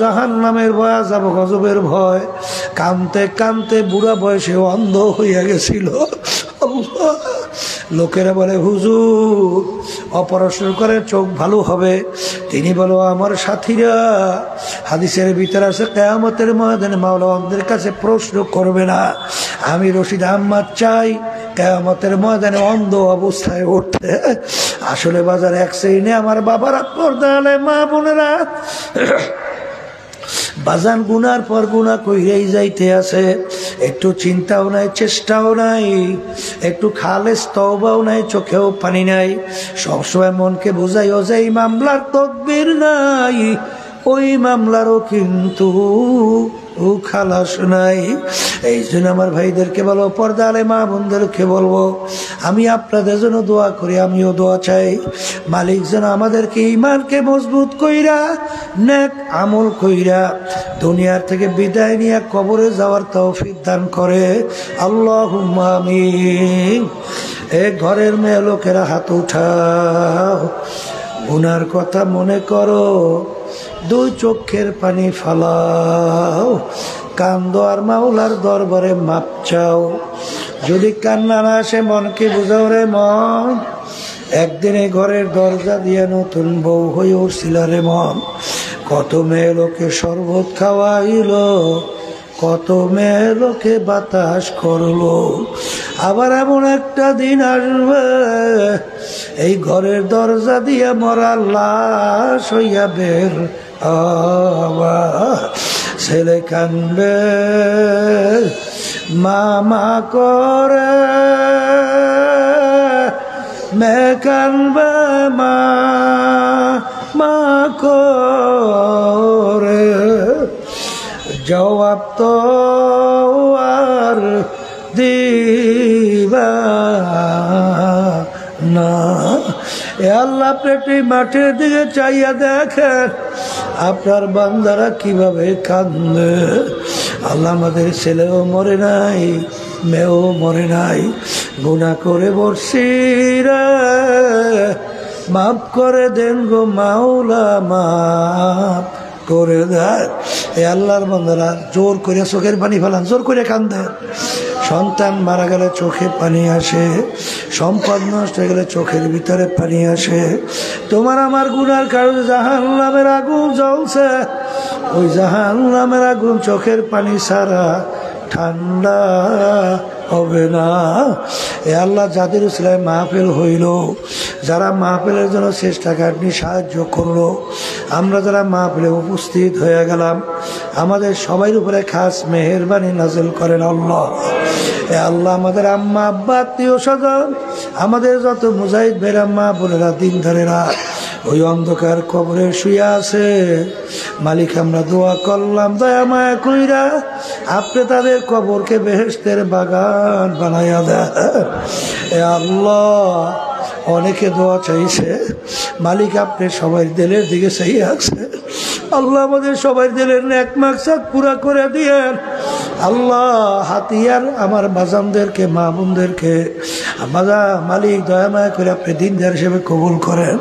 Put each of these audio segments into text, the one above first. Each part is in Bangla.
জাহান্নামের ভয়, আযাব গজবের ভয়। কানতে কানতে বুড়া বয়সে অন্ধ হইয়া গেছিল। আল্লাহ, লোকেরা বলে হুজুর অপারেশন করে চোখ ভালো হবে। তিনি বলো আমার সাথীরা, হাদিসের ভিতরে আছে কিয়ামতের ময়দানে মাওলা অন্ধের কাছে প্রশ্ন করবে না। আমি রশিদ আহমদ চাই কিয়ামতের ময়দানে অন্ধ অবস্থায় উঠতে। আসলে বাজার এক শ্রেণী আমার বাবারা, পর্দা আলে মা বোনেরা, বাজান গুনার পর গুনাহ কইরেই যাইতে আছে। একটু চিন্তাও নাই, চেষ্টাও নাই, একটু খালেস তওবাও নাই, চোখেও পানি নাই। সবসময় মনকে বুঝাইও যে এই মামলার তদবির নাই, ওই মামলারও কিন্তু খালাস নাই। এই জন্য আমার ভাইদেরকে বলবো, পর্দা আলে মা বোনদেরকে বলবো, আমি আপনাদের জন্য দোয়া করি, আমিও দোয়া চাই। মালিক যেন আমাদেরকে ঈমানকে মজবুত কইরা নেক আমল কইরা দুনিয়ার থেকে বিদায় নিয়ে কবরে যাওয়ার তৌফিক দান করে। আল্লাহুম্মা আমিন। এ ঘরের মেয়ে লোকেরা হাত উঠাও, গুনার কথা মনে করো, দুই চোখের পানি ফালাও, কান্দো আর মাওলার দরবারে মাপ চাও। যদি কান্না না আসে মনকে বুঝাও রে মন, একদিন এই ঘরের দরজা দিয়ে নতুন বউ হয়ে উঠছিল রে মন। কত মেয়ে লোকে শরবত খাওয়াইল, কত মেয়ে লোকে বাতাস করলো। আবার এমন একটা দিন আসবে এই ঘরের দরজা দিয়ে মরা লাশ হইয়া বের ছেলে কানবে মামা করে, মেয়ে কানবে মা করে, জবাব তো আর দিবা না। এ আল্লাহ, আপনি মাঠের দিকে চাইয়া দেখেন আপনার বান্দারা কিভাবে কান্দে। আল্লাহ, আমাদের ছেলেও মরে নাই, মেয়েও মরে নাই, গুনাহ করে বসছি রে, মাফ করে দেন গো মাওলা, মাফ করে দেন। এ আল্লাহর বান্দারা জোর করে চোখের পানি ফেলান, জোর করে কান্দেন। সন্তান মারা গেলে চোখে পানি আসে, সম্পদ নষ্ট হয়ে গেলে চোখের ভিতরে পানি আসে। তোমার আমার গুনার কারণে জাহান্নামের আগুন জ্বলছে, ওই জাহান্নামের আগুন চোখের পানি ছাড়া ঠান্ডা হবে না। এ আল্লাহ, যাদের উসিলায় মাহফিল হইল, যারা মাহফিলের জন্য চেষ্টা কাটনি সাহায্য করলো, আমরা যারা মাহফিলে উপস্থিত হয়ে গেলাম, আমাদের সবাই উপরে খাস মেহেরবানি নাজিল করেন আল্লাহ। এ আল্লাহ, আমাদের আম্মা আব্বা আত্মীয় স্বজন, আমাদের যত মুজাহিদ ভাইরা মা বোনেরা দিনদারেরা ওই অন্ধকার কবরে শুয়ে আছে, মালিক আমরা দোয়া করলাম দয়া মায়া কইরা আপনি তাদের কবরকে বেহেশতের বাগান বানাইয়া দেন। এ আল্লাহ, অনেকে দোয়া চাইছে, মালিক আপনি সবাই দিলের দিকে চাইয়ে আছে। আল্লাহ, আমাদের সবাই দিলের নেক মাকসাদ পুরা করে দিয়েন। আল্লাহ, হাতিয়ার আমার বাজানদেরকে, মা বোনদেরকে মালিক দয়া মায়া করে আপনি দিনদার হিসেবে কবুল করেন।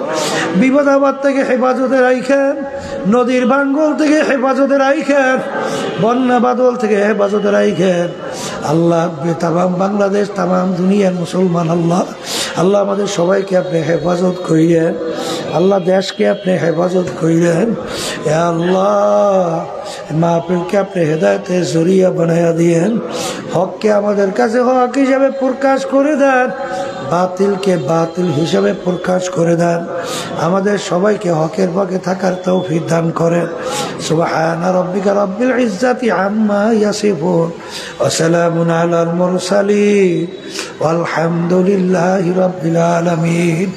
বিপদ আপদ থেকে হেফাজতে রাখেন, নদীর ভাঙ্গল থেকে হেফাজতে রাখেন, বন্যা বাদল থেকে হেফাজতে রাখেন। আল্লাহ, তামাম বাংলাদেশ, তামাম দুনিয়ার মুসলমান, আল্লাহ আল্লাহ আমাদের সবাইকে আপনি হেফাজত করিলেন। আল্লাহ, দেশকে আপনি হেফাজত করিলেন। এ আল্লাহ, মাহফিলকে আপনি হেদায়েতের জরিয়া বানাইয়া দিয়েন। হককে আমাদের কাছে হক হিসাবে প্রকাশ করে দেন, বাতিলকে বাতিল হিসাবে প্রকাশ করে দেন। আমাদের সবাইকে হকের পক্ষে থাকার তৌফিক দান করেন। সুবহান রাব্বিকা রাব্বিল ইজ্জাতি আম্মা ইয়াসিফুন ওয়া সালামুন আলাল মুরসালিন ওয়ালহামদুলিল্লাহি রাব্বিল আলামিন।